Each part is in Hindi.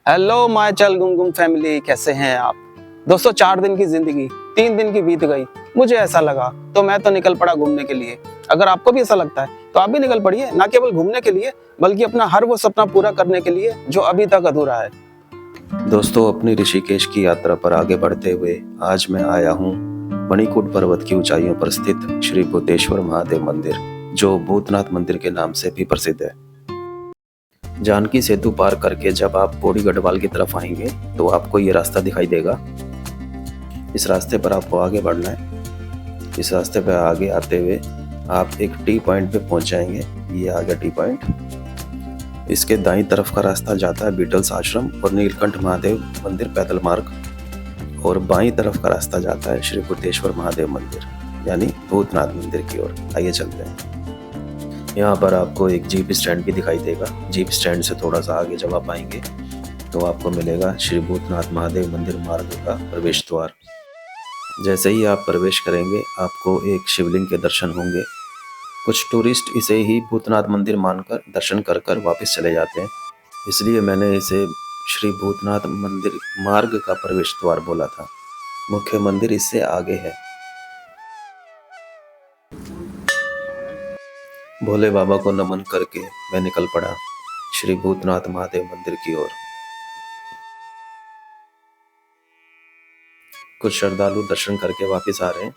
हेलो माय चल गुम गुम फैमिली, कैसे हैं आप दोस्तों। 4 दिन की जिंदगी 3 दिन की बीत गई। मुझे ऐसा लगा तो मैं तो निकल पड़ा घूमने के लिए। अगर आपको भी ऐसा लगता है तो आप भी निकल पड़िए, ना केवल घूमने के लिए बल्कि अपना हर वो सपना पूरा करने के लिए जो अभी तक अधूरा है। दोस्तों, अपनी ऋषिकेश की यात्रा पर आगे बढ़ते हुए आज मैं आया हूँ मणिकूट पर्वत की ऊंचाइयों पर स्थित श्री भूतेश्वर महादेव मंदिर, जो भूतनाथ मंदिर के नाम से भी प्रसिद्ध है। जानकी सेतु पार करके जब आप पौड़ी गढ़वाल की तरफ आएंगे तो आपको ये रास्ता दिखाई देगा। इस रास्ते पर आपको आगे बढ़ना है। इस रास्ते पर आगे आते हुए आप एक टी पॉइंट पे पहुंच जाएंगे। ये आ गया टी पॉइंट। इसके दाईं तरफ का रास्ता जाता है बीटल्स आश्रम और नीलकंठ महादेव मंदिर पैदल मार्ग, और बाईं तरफ का रास्ता जाता है श्री भूतेश्वर महादेव मंदिर यानी भूतनाथ मंदिर की ओर। आइए चलते हैं। यहाँ पर आपको एक जीप स्टैंड भी दिखाई देगा। जीप स्टैंड से थोड़ा सा आगे जब आप आएंगे तो आपको मिलेगा श्री भूतनाथ महादेव मंदिर मार्ग का प्रवेश द्वार। जैसे ही आप प्रवेश करेंगे आपको एक शिवलिंग के दर्शन होंगे। कुछ टूरिस्ट इसे ही भूतनाथ मंदिर मानकर दर्शन कर कर वापस चले जाते हैं, इसलिए मैंने इसे श्री भूतनाथ मंदिर मार्ग का प्रवेश द्वार बोला था। मुख्य मंदिर इससे आगे है। भोले बाबा को नमन करके मैं निकल पड़ा श्री भूतनाथ महादेव मंदिर की ओर। कुछ श्रद्धालु दर्शन करके वापस आ रहे हैं।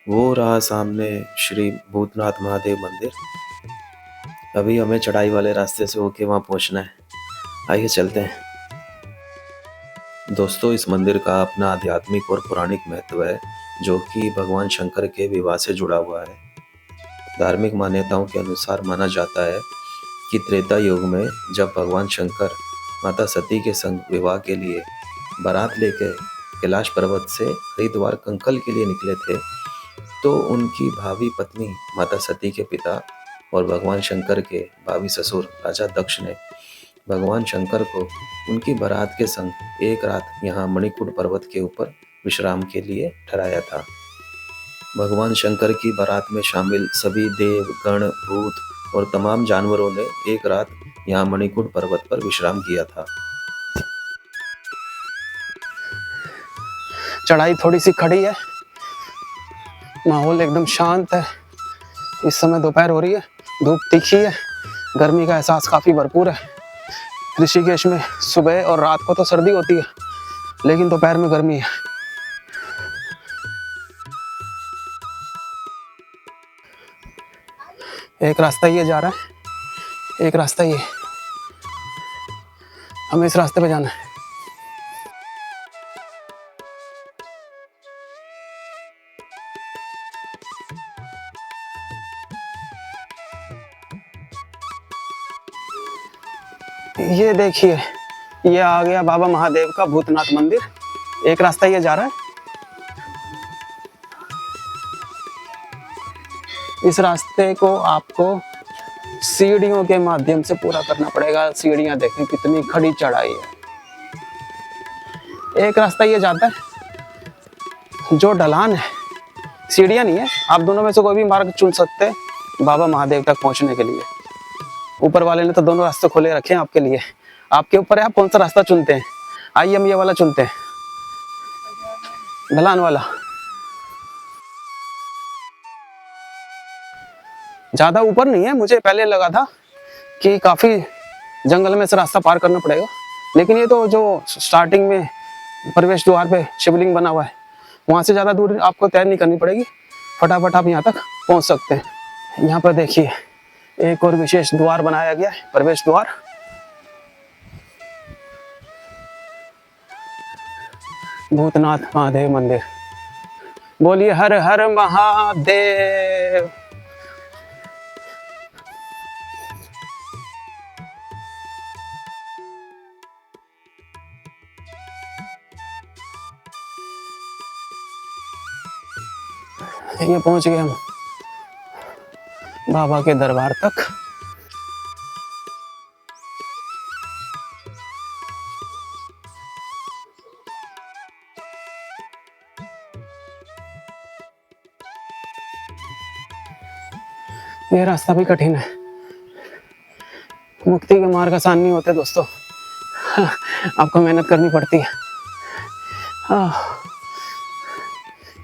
वो रहा सामने श्री भूतनाथ महादेव मंदिर। अभी हमें चढ़ाई वाले रास्ते से होके वहां पहुंचना है। आइए चलते हैं। दोस्तों, इस मंदिर का अपना आध्यात्मिक और पौराणिक महत्व है, जो कि भगवान शंकर के विवाह से जुड़ा हुआ है। धार्मिक मान्यताओं के अनुसार माना जाता है कि त्रेता युग में जब भगवान शंकर माता सती के संग विवाह के लिए बारात लेकर कैलाश पर्वत से हरिद्वार कंकल के लिए निकले थे, तो उनकी भावी पत्नी माता सती के पिता और भगवान शंकर के भावी ससुर राजा दक्ष ने भगवान शंकर को उनकी बारात के संग एक रात यहाँ मणिकूट पर्वत के ऊपर विश्राम के लिए ठहराया था। भगवान शंकर की बारात में शामिल सभी देव गण भूत और तमाम जानवरों ने एक रात यहाँ मणिकूट पर्वत पर विश्राम किया था। चढ़ाई थोड़ी सी खड़ी है, माहौल एकदम शांत है। इस समय दोपहर हो रही है, धूप तीखी है, गर्मी का एहसास काफी भरपूर है। ऋषिकेश में सुबह और रात को तो सर्दी होती है, लेकिन दोपहर में गर्मी है। एक रास्ता ये जा रहा है, एक रास्ता ये। हमें इस रास्ते पे जाना है। ये देखिए, ये आ गया बाबा महादेव का भूतनाथ मंदिर। एक रास्ता ये जा रहा है। इस रास्ते को आपको सीढ़ियों के माध्यम से पूरा करना पड़ेगा। सीढ़ियां देखें कितनी खड़ी चढ़ाई है। एक रास्ता ये जाता है जो ढलान है, सीढ़ियां नहीं है। आप दोनों में से कोई भी मार्ग चुन सकते हैं बाबा महादेव तक पहुंचने के लिए। ऊपर वाले ने तो दोनों रास्ते खोले रखे हैं आपके लिए। आपके ऊपर है आप कौन सा रास्ता चुनते हैं। आइए हम ये वाला चुनते हैं, ढलान वाला। ज्यादा ऊपर नहीं है, मुझे पहले लगा था कि काफी जंगल में से रास्ता पार करना पड़ेगा, लेकिन ये तो जो स्टार्टिंग में प्रवेश द्वार पे शिवलिंग बना हुआ है, वहां से ज्यादा दूर आपको तय नहीं करनी पड़ेगी। फटाफट आप यहाँ तक पहुंच सकते हैं। यहाँ पर देखिए एक और विशेष द्वार बनाया गया है, प्रवेश द्वार। भूतनाथ महादेव मंदिर। बोलिए हर हर महादेव। ये पहुंच गए हम बाबा के दरबार तक। ये रास्ता भी कठिन है। मुक्ति के मार्ग आसान नहीं होते दोस्तों, आपको मेहनत करनी पड़ती है।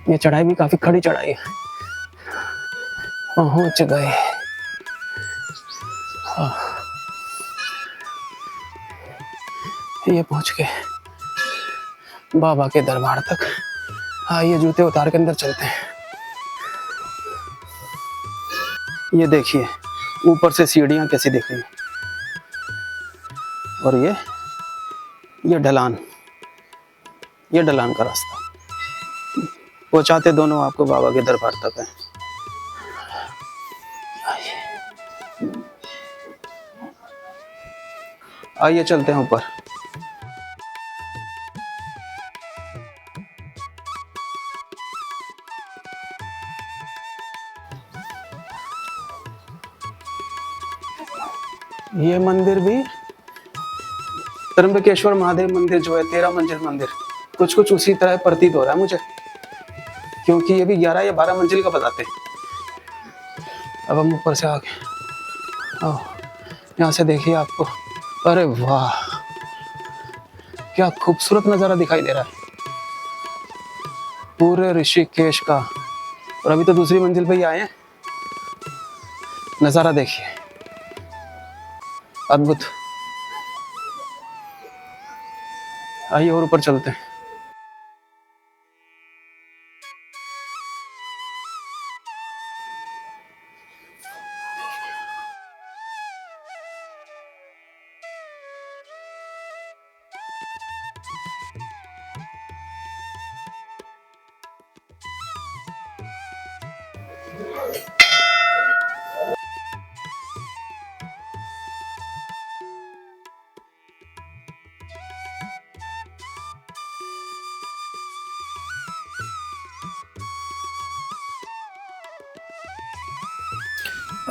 ये चढ़ाई भी काफी खड़ी चढ़ाई है। पहुंच गए। ये पहुंच गए बाबा के दरबार तक। आइए जूते उतार के अंदर चलते हैं। ये देखिए ऊपर से सीढ़ियां कैसी दिख रही हैं, और ये ढलान, ये ढलान का रास्ता पहुंचाते दोनों आपको बाबा के दरबार तक है। आइए चलते हैं ऊपर। ये मंदिर भी त्र्यंबकेश्वर महादेव मंदिर जो है 13 मंजिल मंदिर, कुछ कुछ उसी तरह प्रतीत हो रहा है मुझे, क्योंकि ये भी 11 या 12 मंजिल का बताते हैं। अब हम ऊपर से आगे यहाँ से देखिए आपको, अरे वाह क्या खूबसूरत नज़ारा दिखाई दे रहा है पूरे ऋषिकेश का। और अभी तो दूसरी मंजिल पे ही आए हैं। नज़ारा देखिए, अद्भुत। आइए और ऊपर चलते हैं।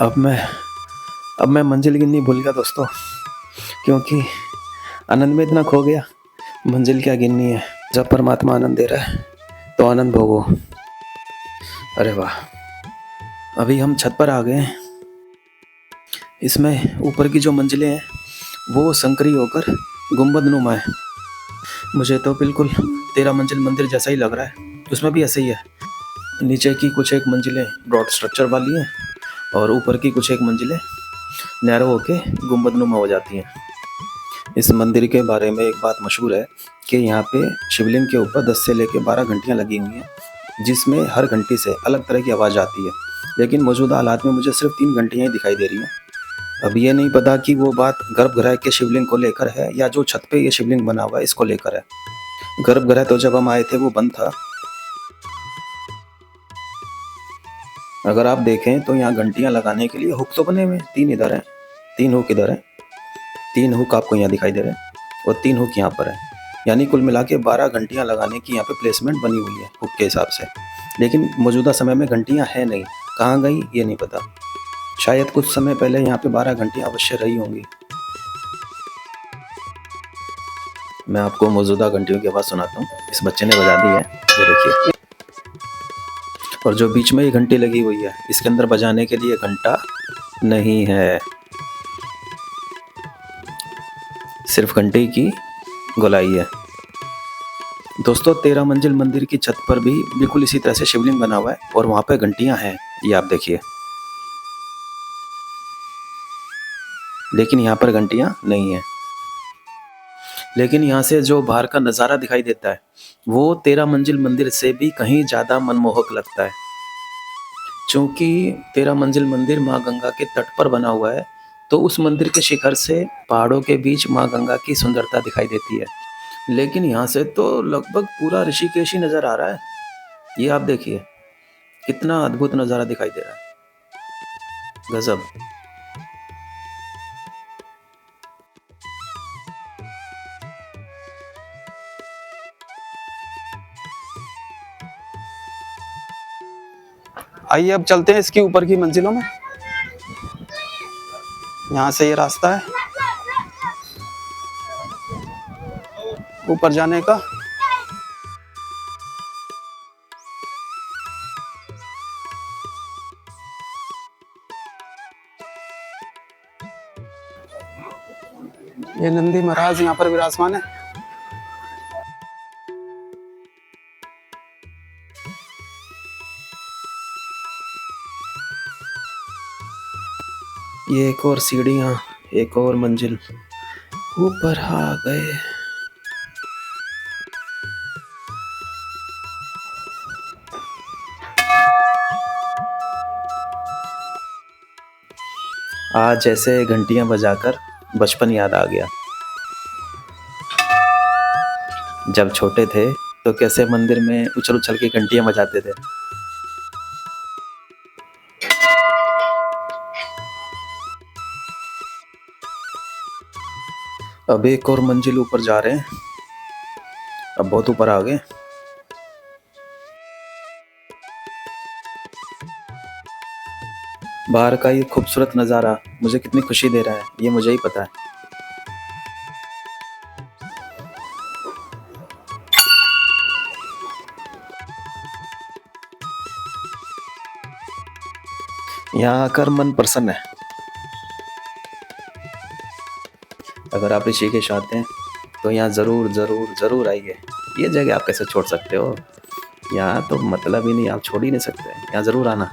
अब मैं मंजिल गिननी भूल गया दोस्तों, क्योंकि आनंद में इतना खो गया। मंजिल क्या गिननी है, जब परमात्मा आनंद दे रहा है तो आनंद भोगो। अरे वाह, अभी हम छत पर आ गए हैं। इसमें ऊपर की जो मंजिलें हैं वो संकरी होकर गुंबदनुमा है। मुझे तो बिल्कुल 13 मंजिल मंदिर जैसा ही लग रहा है। उसमें भी ऐसे ही है, नीचे की कुछ एक मंजिलें ब्रॉड स्ट्रक्चर वाली हैं और ऊपर की कुछ एक मंजिलें नैरो होके गुंबदनुमा हो जाती हैं। इस मंदिर के बारे में एक बात मशहूर है कि यहाँ पे शिवलिंग के ऊपर 10 से लेकर 12 घंटियाँ लगी हुई हैं, जिसमें हर घंटी से अलग तरह की आवाज़ आती है। लेकिन मौजूदा हालात में मुझे सिर्फ 3 घंटियाँ ही दिखाई दे रही हैं। अब ये नहीं पता कि वो बात गर्भगृह के शिवलिंग को लेकर है या जो छत पे ये शिवलिंग बना हुआ है इसको लेकर है। गर्भगृह तो जब हम आए थे वो बंद था। अगर आप देखें तो यहाँ घंटियाँ लगाने के लिए हुक तो बने हुए हैं, 3 इधर हैं, 3 हुक इधर हैं, 3 हुक आपको यहाँ दिखाई दे रहे हैं और 3 हुक यहाँ पर है। यानी कुल मिला के 12 घंटियाँ लगाने की यहाँ पे प्लेसमेंट बनी हुई है हुक के हिसाब से। लेकिन मौजूदा समय में घंटियाँ हैं नहीं, कहाँ गई ये नहीं पता। शायद कुछ समय पहले यहाँ पे 12 घंटियाँ अवश्य रही होंगी। मैं आपको मौजूदा घंटियों की आवाज़ सुनाता हूँ। इस बच्चे ने बजा दी है, ये देखिए। और जो बीच में ये घंटी लगी हुई है इसके अंदर बजाने के लिए घंटा नहीं है, सिर्फ घंटी की गोलाई है। दोस्तों 13 मंजिल मंदिर की छत पर भी बिल्कुल इसी तरह से शिवलिंग बना हुआ है और वहाँ पे घंटियाँ हैं, ये आप देखिए। लेकिन यहाँ पर घंटियाँ नहीं हैं। लेकिन यहाँ से जो बाहर का नज़ारा दिखाई देता है वो 13 मंजिल मंदिर से भी कहीं ज़्यादा मनमोहक लगता है। क्योंकि 13 मंजिल मंदिर माँ गंगा के तट पर बना हुआ है, तो उस मंदिर के शिखर से पहाड़ों के बीच माँ गंगा की सुंदरता दिखाई देती है। लेकिन यहाँ से तो लगभग पूरा ऋषिकेश ही नज़र आ रहा है। ये आप देखिए कितना अद्भुत नज़ारा दिखाई दे रहा है, गजब। आइए अब चलते हैं इसकी ऊपर की मंजिलों में। यहाँ से ये रास्ता है ऊपर जाने का। ये नंदी महाराज यहाँ पर विराजमान है। ये एक और सीढ़ियाँ, एक और मंजिल ऊपर आ गए। आज ऐसे घंटियां बजाकर बचपन याद आ गया। जब छोटे थे तो कैसे मंदिर में उछल उछल के घंटियां बजाते थे। अब एक और मंजिल ऊपर जा रहे हैं। अब बहुत ऊपर आ गए। बाहर का ये खूबसूरत नज़ारा मुझे कितनी खुशी दे रहा है, ये मुझे ही पता है। यहाँ आकर मन प्रसन्न है। अगर आप ऋषिकेश आते हैं तो यहाँ ज़रूर ज़रूर ज़रूर आइए। ये जगह आप कैसे छोड़ सकते हो? यहाँ तो मतलब ही नहीं, आप छोड़ ही नहीं सकते। यहाँ ज़रूर आना।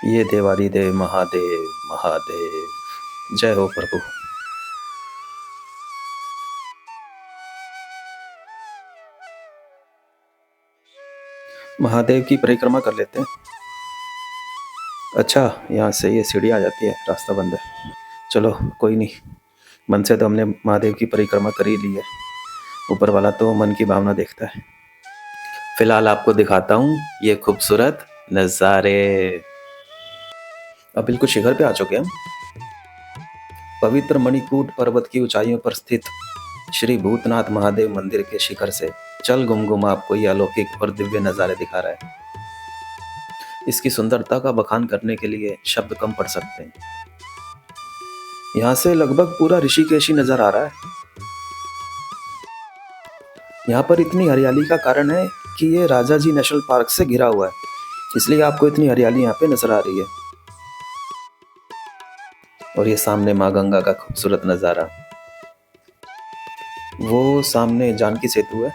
ये देवादिदेव महादेव महादेव, जय हो प्रभु। महादेव की परिक्रमा कर लेते हैं। अच्छा, यहाँ से ये सीढ़ी आ जाती है, रास्ता बंद है। चलो कोई नहीं, मन से तो हमने महादेव की परिक्रमा कर ही ली है। ऊपर वाला तो मन की भावना देखता है। फिलहाल आपको दिखाता हूँ ये खूबसूरत नज़ारे। अब बिल्कुल शिखर पे आ चुके हम। पवित्र मणिकूट पर्वत की ऊंचाइयों पर स्थित श्री भूतनाथ महादेव मंदिर के शिखर से चल गुमगुम आपको ये अलौकिक और दिव्य नज़ारे दिखा रहा है। इसकी सुंदरता का बखान करने के लिए शब्द कम पड़ सकते हैं। यहाँ से लगभग पूरा ऋषिकेश ही नजर आ रहा है। यहाँ पर इतनी हरियाली का कारण है कि ये राजा जी नेशनल पार्क से घिरा हुआ है, इसलिए आपको इतनी हरियाली यहाँ पे नजर आ रही है। और ये सामने माँ गंगा का खूबसूरत नज़ारा। वो सामने जानकी सेतु है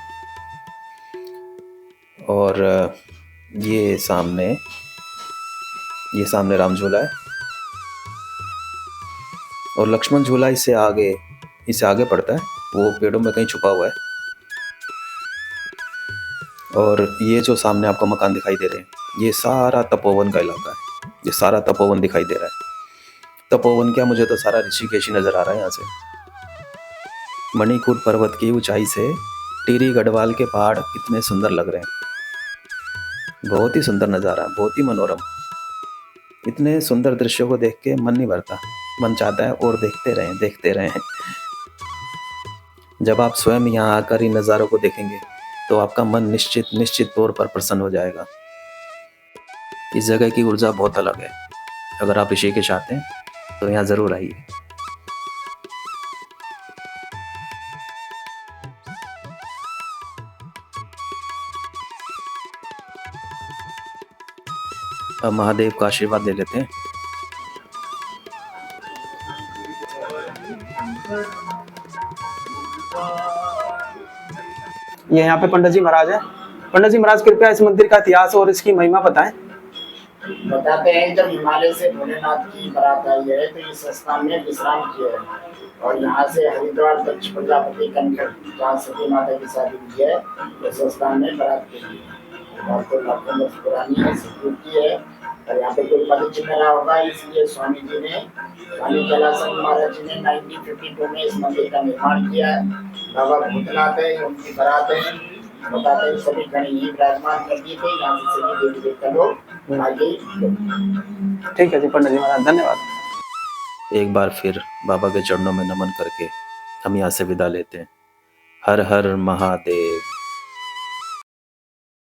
और ये सामने राम झूला है और लक्ष्मण झूला इससे आगे पड़ता है, वो पेड़ों में कहीं छुपा हुआ है। और ये जो सामने आपको मकान दिखाई दे रहे हैं, ये सारा तपोवन का इलाका है। ये सारा तपोवन दिखाई दे रहा है। तपोवन क्या, मुझे तो सारा ऋषिकेश ही नजर आ रहा है यहाँ से। मणिकूट पर्वत की ऊंचाई से टिहरी गढ़वाल के पहाड़ कितने सुंदर लग रहे हैं। बहुत ही सुंदर नज़ारा, बहुत ही मनोरम। इतने सुंदर दृश्यों को देख के मन नहीं भरता, मन चाहता है और देखते रहें। जब आप स्वयं यहाँ आकर इन नज़ारों को देखेंगे तो आपका मन निश्चित तौर पर प्रसन्न हो जाएगा। इस जगह की ऊर्जा बहुत अलग है। अगर आप ऋषिकेश आते हैं तो यहाँ ज़रूर आइए। अब महादेव का आशीर्वाद ले लेते हैं। ये यहाँ पे पंडित जी महाराज है। पंडित जी महाराज, कृपया इस मंदिर का इतिहास और इसकी महिमा बताएं। बताते हैं, जब हिमालय से भोलेनाथ की बारात आई है तो इस स्थान में विश्राम किया है और यहाँ से हरिद्वार दक्ष प्रजापति कंकड़, जहाँ सती माता की शादी हुई है, उस स्थान में बारात की है। बात तो लाखों वर्ष पुरानी है, सिद्धि है और यहाँ पे कोई पद चिन्ह रहा होगा, इसलिए स्वामी कैलासन महाराज जी ने 1952 में इस मंदिर का निर्माण किया है। बाबा भूतनाथ है, उनकी बारात है। बताते हैं सभी गण ही विराजमान कर दिए थे, यहाँ से सभी देवी देवता लोग आगे। ठीक है जी पंडित जी महाराज, धन्यवाद। एक बार फिर बाबा के चरणों में नमन करके हम यहाँ से विदा लेते हैं। हर हर महादेव।